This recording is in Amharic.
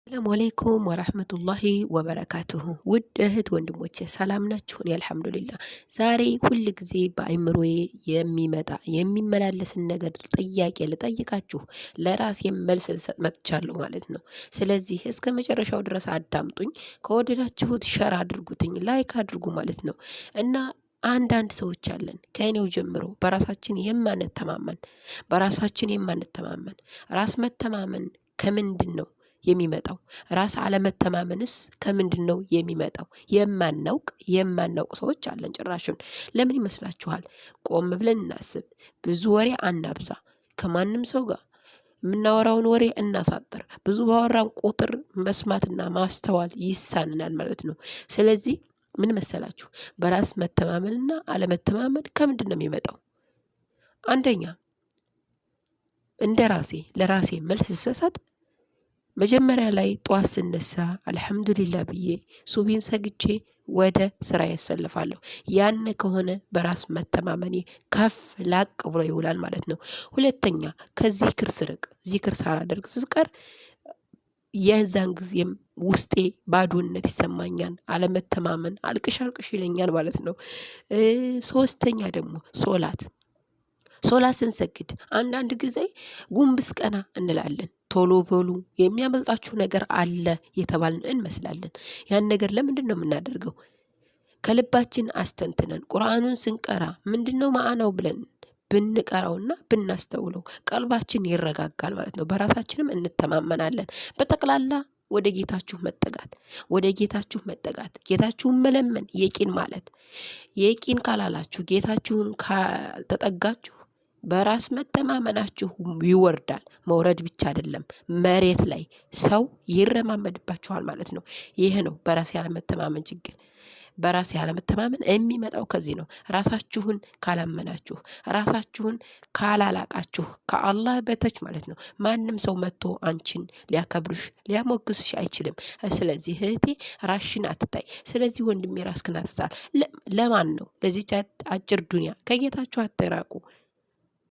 ሰላሙ አለይኩም ወራህመቱላሂ ወበረካቱሁ። ውድ እህት ወንድሞቼ ሰላም ናችሁን? አልሐምዱሊላህ። ዛሬ ሁል ጊዜ በአይምሮዬ የሚመጣ የሚመላለስን ነገር ጥያቄ ልጠይቃችሁ ለራሴ መልስ ልሰጥ መጥቻለሁ ማለት ነው። ስለዚህ እስከ መጨረሻው ድረስ አዳምጡኝ። ከወደዳችሁት ሸር አድርጉትኝ፣ ላይክ አድርጉ ማለት ነው እና አንዳንድ ሰዎች አለን ከእኔው ጀምሮ በራሳችን የማንተማመን ራስ መተማመን ከምንድን ነው የሚመጣው? ራስ አለመተማመንስ ከምንድን ነው የሚመጣው? የማናውቅ ሰዎች አለን። ጭራሹን ለምን ይመስላችኋል? ቆም ብለን እናስብ። ብዙ ወሬ አናብዛ። ከማንም ሰው ጋር የምናወራውን ወሬ እናሳጥር። ብዙ ባወራን ቁጥር መስማትና ማስተዋል ይሳንናል ማለት ነው። ስለዚህ ምን መሰላችሁ? በራስ መተማመንና አለመተማመን ከምንድን ነው የሚመጣው? አንደኛ እንደ ለራሴ መልስ ስሰጥ መጀመሪያ ላይ ጠዋት ስነሳ አልሐምዱሊላህ ብዬ ሱቢን ሰግቼ ወደ ስራ ያሰልፋለሁ። ያን ከሆነ በራስ መተማመኔ ከፍ ላቅ ብሎ ይውላል ማለት ነው። ሁለተኛ ከዚክር ስርቅ፣ ዚክር ሳላደርግ ስቀር የዛን ጊዜም ውስጤ ባዶነት ይሰማኛል፣ አለመተማመን አልቅሽ ይለኛል ማለት ነው። ሶስተኛ ደግሞ ሶላት ስንሰግድ አንዳንድ ጊዜ ጉንብስ ቀና እንላለን። ቶሎ በሉ የሚያመልጣችሁ ነገር አለ የተባልን እንመስላለን። ያን ነገር ለምንድን ነው የምናደርገው? ከልባችን አስተንትነን ቁርአኑን ስንቀራ ምንድነው ማዕናው ብለን ብንቀራውና ብናስተውለው ቀልባችን ይረጋጋል ማለት ነው። በራሳችንም እንተማመናለን። በጠቅላላ ወደ ጌታችሁ መጠጋት፣ ጌታችሁን መለመን የቂን ማለት የቂን ካላላችሁ ጌታችሁን ካልተጠጋችሁ በራስ መተማመናችሁ ይወርዳል። መውረድ ብቻ አይደለም መሬት ላይ ሰው ይረማመድባችኋል ማለት ነው። ይሄ ነው በራስ ያለመተማመን ችግር። በራስ ያለመተማመን የሚመጣው ከዚህ ነው። ራሳችሁን ካላመናችሁ፣ ራሳችሁን ካላላቃችሁ ከአላህ በታች ማለት ነው ማንም ሰው መጥቶ አንቺን ሊያከብርሽ ሊያሞግስሽ አይችልም። ስለዚህ እህቴ ራስሽን አትጣይ። ስለዚህ ወንድሜ ራስክን አትጣል። ለማን ነው? ለዚች አጭር ዱንያ ከጌታችሁ አትራቁ።